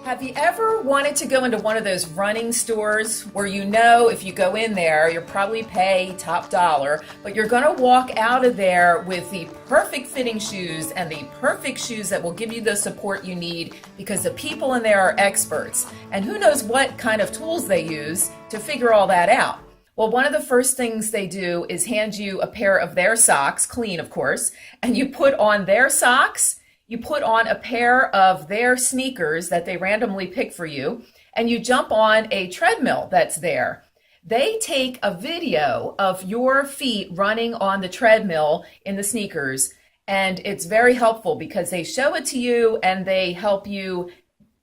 Have you ever wanted to go into one of those running stores where you know if you go in there, you'll probably pay top dollar, but you're going to walk out of there with the perfect fitting shoes and the perfect shoes that will give you the support you need because the people in there are experts. And who knows what kind of tools they use to figure all that out. Well, one of the first things they do is hand you a pair of their socks, clean of course, and you put on their socks. You put on a pair of their sneakers that they randomly pick for you, and you jump on a treadmill that's there. They take a video of your feet running on the treadmill in the sneakers, and it's very helpful because they show it to you and they help you,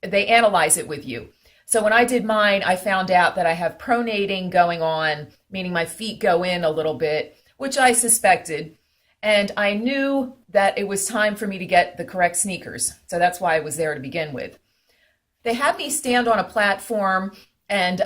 they analyze it with you. So when I did mine, I found out that I have pronating going on, meaning my feet go in a little bit, which I suspected. And I knew that it was time for me to get the correct sneakers. So that's why I was there to begin with. They had me stand on a platform, and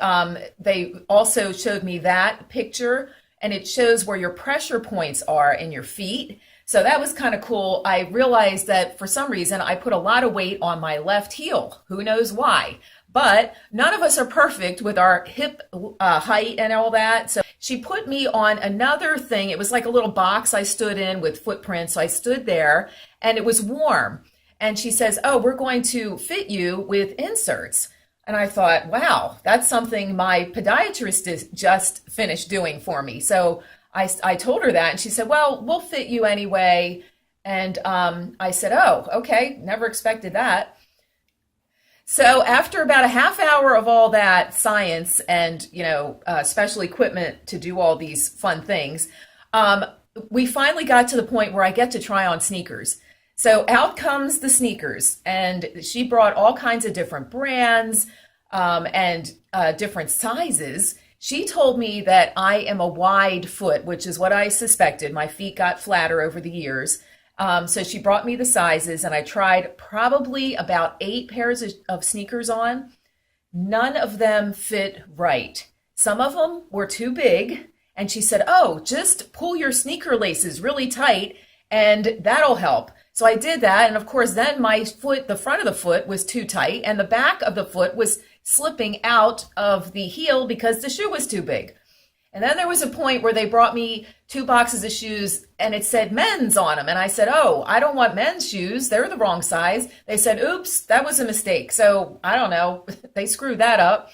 they also showed me that picture, and it shows where your pressure points are in your feet. So that was kind of cool. I realized that for some reason I put a lot of weight on my left heel. Who knows why? But none of us are perfect with our hip height and all that. So she put me on another thing. It was like a little box I stood in with footprints. So I stood there and it was warm. And she says, "Oh, we're going to fit you with inserts." And I thought, wow, that's something my podiatrist has just finished doing for me. So I told her that and she said, "Well, we'll fit you anyway." And I said, "Oh, okay, never expected that." So after about a half hour of all that science and, special equipment to do all these fun things, we finally got to the point where I get to try on sneakers. So out comes the sneakers, and she brought all kinds of different brands and different sizes. She told me that I am a wide foot, which is what I suspected. My feet got flatter over the years. So she brought me the sizes, and I tried probably about 8 pairs of sneakers on. None of them fit right. Some of them were too big, and she said, "Oh, just pull your sneaker laces really tight, and that'll help." So I did that, and of course then my foot, the front of the foot was too tight, and the back of the foot was slipping out of the heel because the shoe was too big. And then there was a point where they brought me 2 boxes of shoes and it said men's on them. And I said, "Oh, I don't want men's shoes. They're the wrong size." They said, "Oops, that was a mistake." So I don't know. They screwed that up.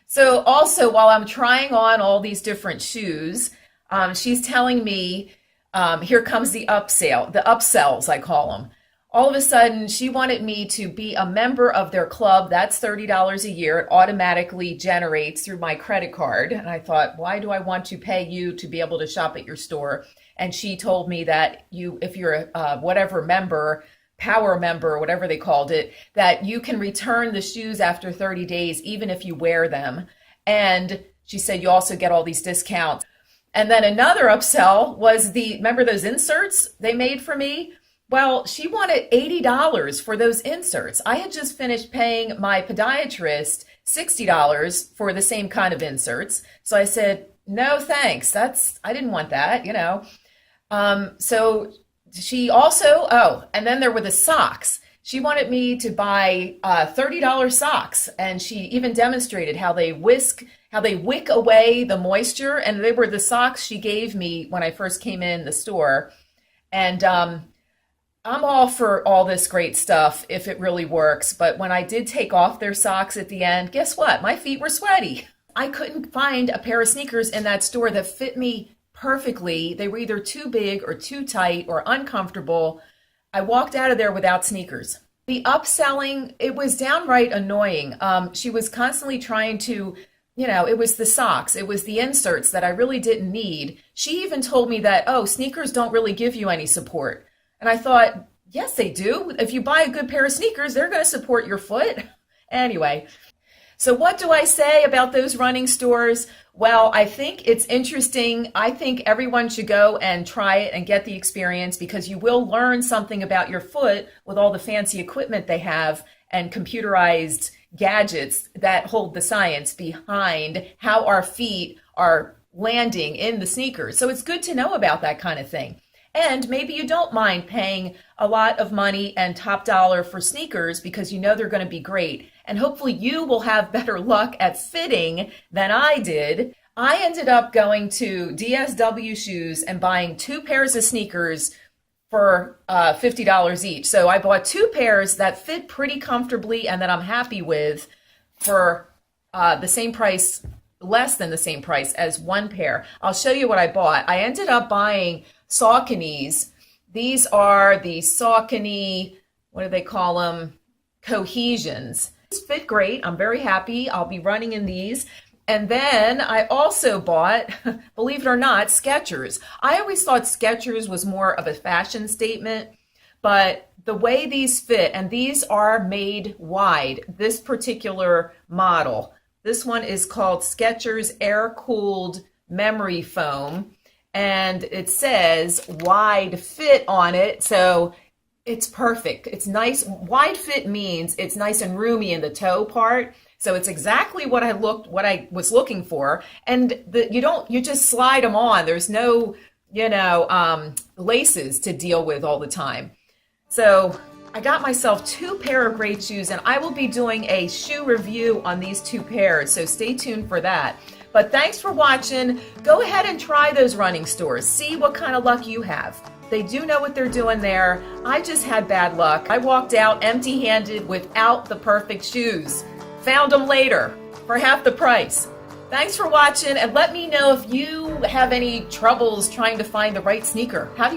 So also while I'm trying on all these different shoes, she's telling me, here comes the upsells, I call them. All of a sudden, she wanted me to be a member of their club. That's $30 a year. It automatically generates through my credit card. And I thought, why do I want to pay you to be able to shop at your store? And she told me that if you're a whatever member, power member, whatever they called it, that you can return the shoes after 30 days, even if you wear them. And she said, you also get all these discounts. And then another upsell was remember those inserts they made for me? Well, she wanted $80 for those inserts. I had just finished paying my podiatrist $60 for the same kind of inserts. So I said, "No, thanks. I didn't want that, So she also, and then there were the socks. She wanted me to buy $30 socks, and she even demonstrated how they wick away the moisture, and they were the socks she gave me when I first came in the store. And I'm all for all this great stuff if it really works, but when I did take off their socks at the end, guess what? My feet were sweaty. I couldn't find a pair of sneakers in that store that fit me perfectly. They were either too big or too tight or uncomfortable. I walked out of there without sneakers. The upselling, it was downright annoying. She was constantly trying to, it was the socks, it was the inserts that I really didn't need. She even told me that, sneakers don't really give you any support. And I thought, yes, they do. If you buy a good pair of sneakers, they're going to support your foot. Anyway, so what do I say about those running stores? Well, I think it's interesting. I think everyone should go and try it and get the experience because you will learn something about your foot with all the fancy equipment they have and computerized gadgets that hold the science behind how our feet are landing in the sneakers. So it's good to know about that kind of thing. And maybe you don't mind paying a lot of money and top dollar for sneakers because you know they're going to be great. And hopefully you will have better luck at fitting than I did. I ended up going to DSW Shoes and buying 2 pairs of sneakers for $50 each. So I bought 2 pairs that fit pretty comfortably and that I'm happy with for the same price, less than the same price as 1 pair. I'll show you what I bought. I ended up buying Sauconys. These are the Saucony, what do they call them? Cohesions. These fit great. I'm very happy. I'll be running in these. And then I also bought, believe it or not, Skechers. I always thought Skechers was more of a fashion statement, but the way these fit, and these are made wide, this particular model. This one is called Skechers Air-Cooled Memory Foam, and it says wide fit on it, so it's perfect. It's nice. Wide fit means it's nice and roomy in the toe part. So it's exactly what I was looking for. And you just slide them on. There's no, laces to deal with all the time. So I got myself 2 pair of great shoes, and I will be doing a shoe review on these 2 pairs. So stay tuned for that. But thanks for watching. Go ahead and try those running stores. See what kind of luck you have. They do know what they're doing there. I just had bad luck. I walked out empty-handed without the perfect shoes. Found them later for half the price. Thanks for watching, and let me know if you have any troubles trying to find the right sneaker. How do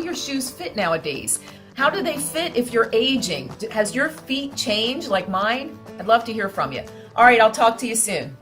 your shoes fit nowadays? How do they fit if you're aging? Has your feet changed like mine? I'd love to hear from you. All right, I'll talk to you soon.